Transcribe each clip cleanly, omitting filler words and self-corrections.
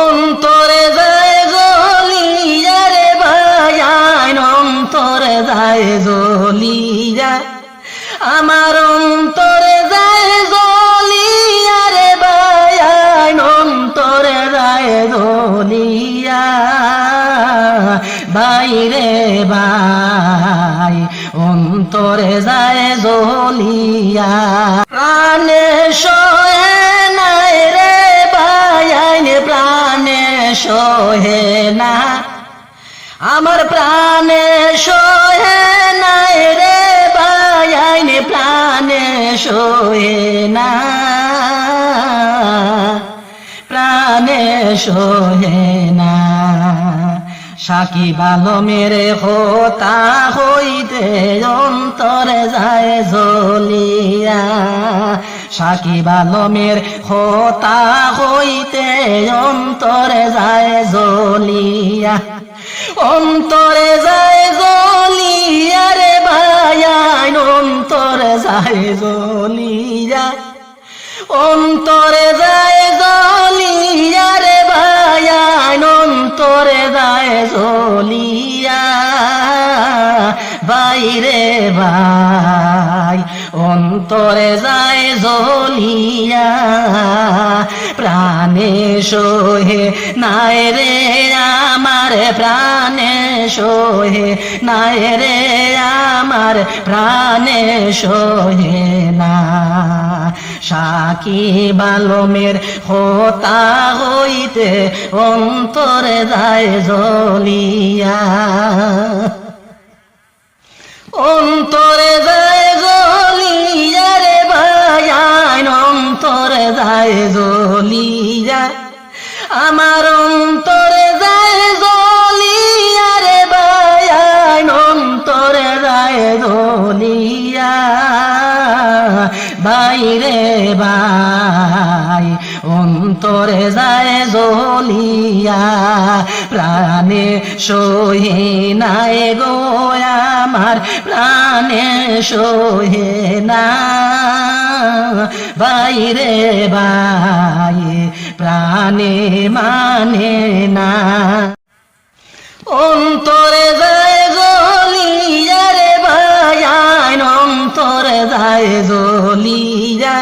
অন্তরে যায় জ্বলিয়া রে ভাইয়ান অন্তরে যায় জ্বলিয়া আমার অন্তরে যায় জ্বলিয়া রে ভাইয়ান অন্তরে যায় জ্বলিয়া বাইরে ভাই অন্তরে যায় জ্বলিয়া প্রাণে সহে নাই রে ভাইয়ান প্রাণে সহে না আমার প্রাণে সহে নাই রে ভাইয়ান প্রাণে সহে না প্রাণে সহে না সাকিব আলমের কথা হইতে অন্তরে যায় জ্বলিয়া সাকিব আলমের কথা হইতে অন্তরে যায় জ্বলিয়া অন্তরে যায় জ্বলিয়া রে ভাইয়ান অন্তরে যায় জ্বলিয়া অন্তরে যায় জ্বলিয়া রে ভাইয়ান অন্তরে যায় জ্বলিয়া বাইরে ভাই অন্তরে যায় জ্বলিয়া প্রাণে সহে নাই রে আমার প্রাণে সহে নাই রে আমার প্রাণে সহে না সাকিব আলমের কথা হইতে অন্তরে যায় জ্বলিয়া অন্তরে যায় জ্বলিয়া রে ভাইয়ান অন্তরে যায় জ্বলিয়া আমার অন্তরে যায় জ্বলিয়া রে ভাইয়ান অন্তরে যায় জ্বলিয়া বাইরে ভাই অন্তরে যায় জ্বলিয়া প্রাণে সহে নাই গো আমার প্রাণে সহে না বাইরে ভাই প্রাণে মানে না অন্তরে যায় জ্বলিয়া রে ভাইয়ান অন্তরে যায় জ্বলিয়া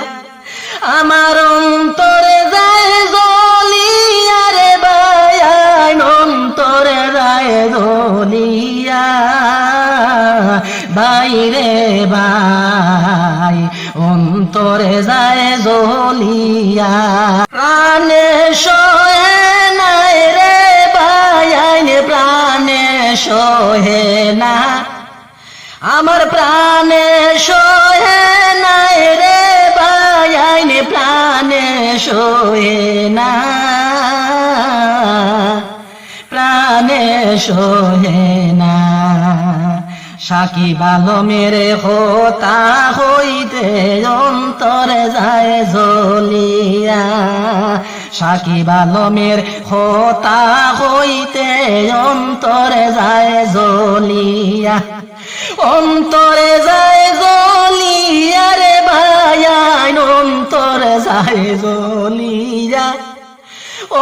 আমার অন্তরে যায় জ্বলিয়া রে ভাইয়ান অন্তরে যায় জ্বলিয়া বাইরে ভাই অন্তরে যায় জ্বলিয়া প্রাণে সহে নাই রে ভাইয়ান প্রাণে সহে না আমার প্রাণে সহে নাই রে ভাইয়ান প্রাণে সহে না প্রাণে সহে না সাকিব আলমের কথা হইতে অন্তরে যায় জ্বলিয়া সাকিব আলমের কথা হইতে অন্তরে যায় জ্বলিয়া অন্তরে যায় জ্বলিয়া রে ভাইয়ান অন্তরে যায় জ্বলিয়া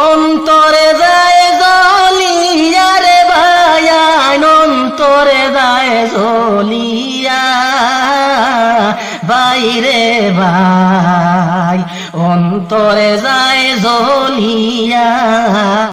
অন্তরে যায় জ্বলিয়া রে ভাইয়ান অন্তরে যায় জ্বলিয়া বাইরে ভাই অন্তরে যায় জ্বলিয়া